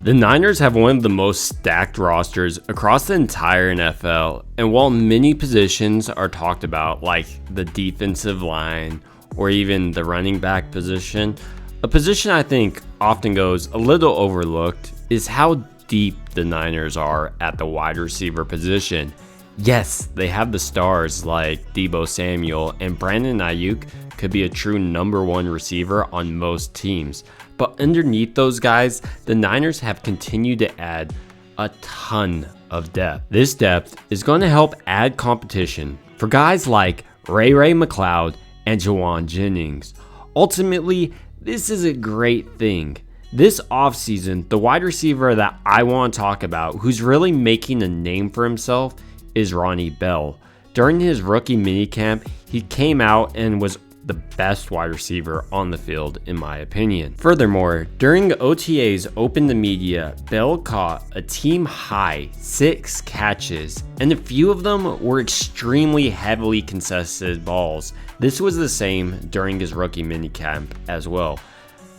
The Niners have one of the most stacked rosters across the entire NFL, and while many positions are talked about, like the defensive line or even the running back position, a position I think often goes a little overlooked is how deep the Niners are at the wide receiver position. Yes, they have the stars like Deebo Samuel, and Brandon Ayuk could be a true number one receiver on most teams. But underneath those guys, the Niners have continued to add a ton of depth. This depth is going to help add competition for guys like Ray McCloud and Jawan Jennings. Ultimately, this is a great thing. This offseason, the wide receiver that I want to talk about who's really making a name for himself is Ronnie Bell. During his rookie minicamp, he came out and was the best wide receiver on the field in my opinion. Furthermore, during OTAs open to media, Bell caught a team high 6 catches, and a few of them were extremely heavily contested balls. This was the same during his rookie minicamp as well.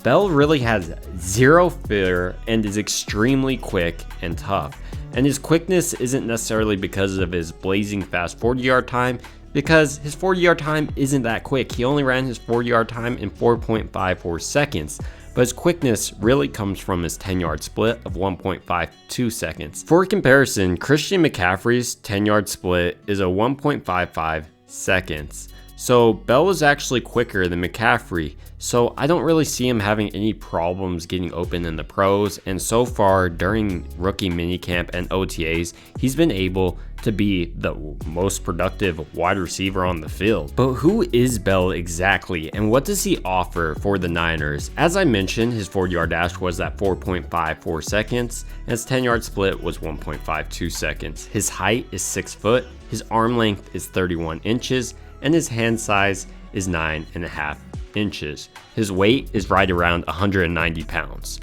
Bell really has zero fear and is extremely quick and tough. And his quickness isn't necessarily because of his blazing fast 40-yard time, because his 40-yard time isn't that quick. He only ran his 40-yard time in 4.54 seconds, but his quickness really comes from his 10-yard split of 1.52 seconds. For comparison, Christian McCaffrey's 10-yard split is a 1.55 seconds. So Bell is actually quicker than McCaffrey, so I don't really see him having any problems getting open in the pros, and so far during rookie minicamp and OTAs, he's been able to be the most productive wide receiver on the field. But who is Bell exactly, and what does he offer for the Niners? As I mentioned, his 40-yard dash was at 4.54 seconds, and his 10-yard split was 1.52 seconds. His height is 6 foot, his arm length is 31 inches, and his hand size is 9.5 inches. His weight is right around 190 pounds.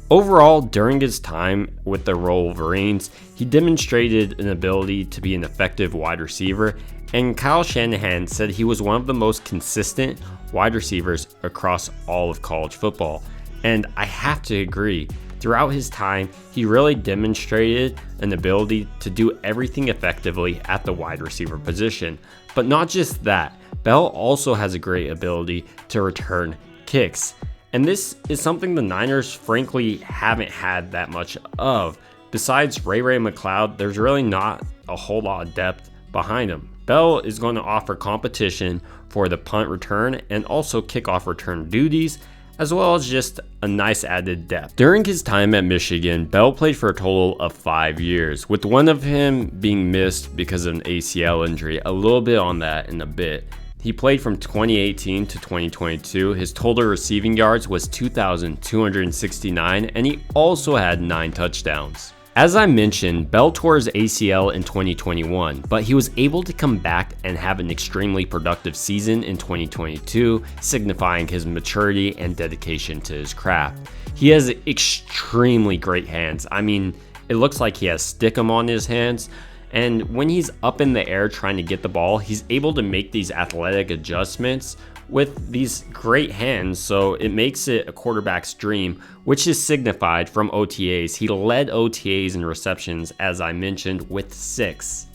Overall, during his time with the Wolverines, he demonstrated an ability to be an effective wide receiver, and Kyle Shanahan said he was one of the most consistent wide receivers across all of college football. And I have to agree. Throughout his time, he really demonstrated an ability to do everything effectively at the wide receiver position. But not just that, Bell also has a great ability to return kicks. And this is something the Niners frankly haven't had that much of. Besides Ray McCloud, there's really not a whole lot of depth behind him. Bell is going to offer competition for the punt return and also kickoff return duties, as well as just a nice added depth. During his time at Michigan, Bell played for a total of 5 years, with one of him being missed because of an ACL injury. A little bit on that in a bit. He played from 2018 to 2022. His total receiving yards was 2,269, and he also had 9 touchdowns. As I mentioned, Bell tore his ACL in 2021, but he was able to come back and have an extremely productive season in 2022, signifying his maturity and dedication to his craft. He has extremely great hands. I mean, it looks like he has stickum on his hands, and when he's up in the air trying to get the ball, he's able to make these athletic adjustments with these great hands, so it makes it a quarterback's dream, which is signified from OTAs. He led OTAs in receptions, as I mentioned, with 6.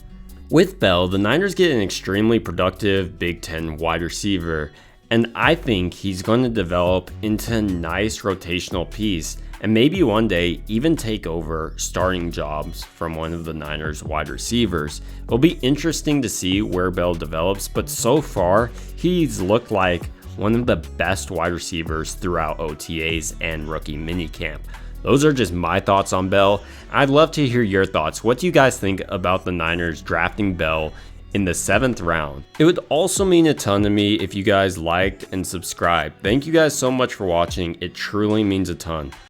With Bell, the Niners get an extremely productive Big Ten wide receiver, and I think he's going to develop into a nice rotational piece, and maybe one day even take over starting jobs from one of the Niners wide receivers. It'll be interesting to see where Bell develops, but so far he's looked like one of the best wide receivers throughout OTAs and rookie minicamp. Those are just my thoughts on Bell. I'd love to hear your thoughts. What do you guys think about the Niners drafting Bell in the 7th round? It would also mean a ton to me if you guys liked and subscribed. Thank you guys so much for watching. It truly means a ton.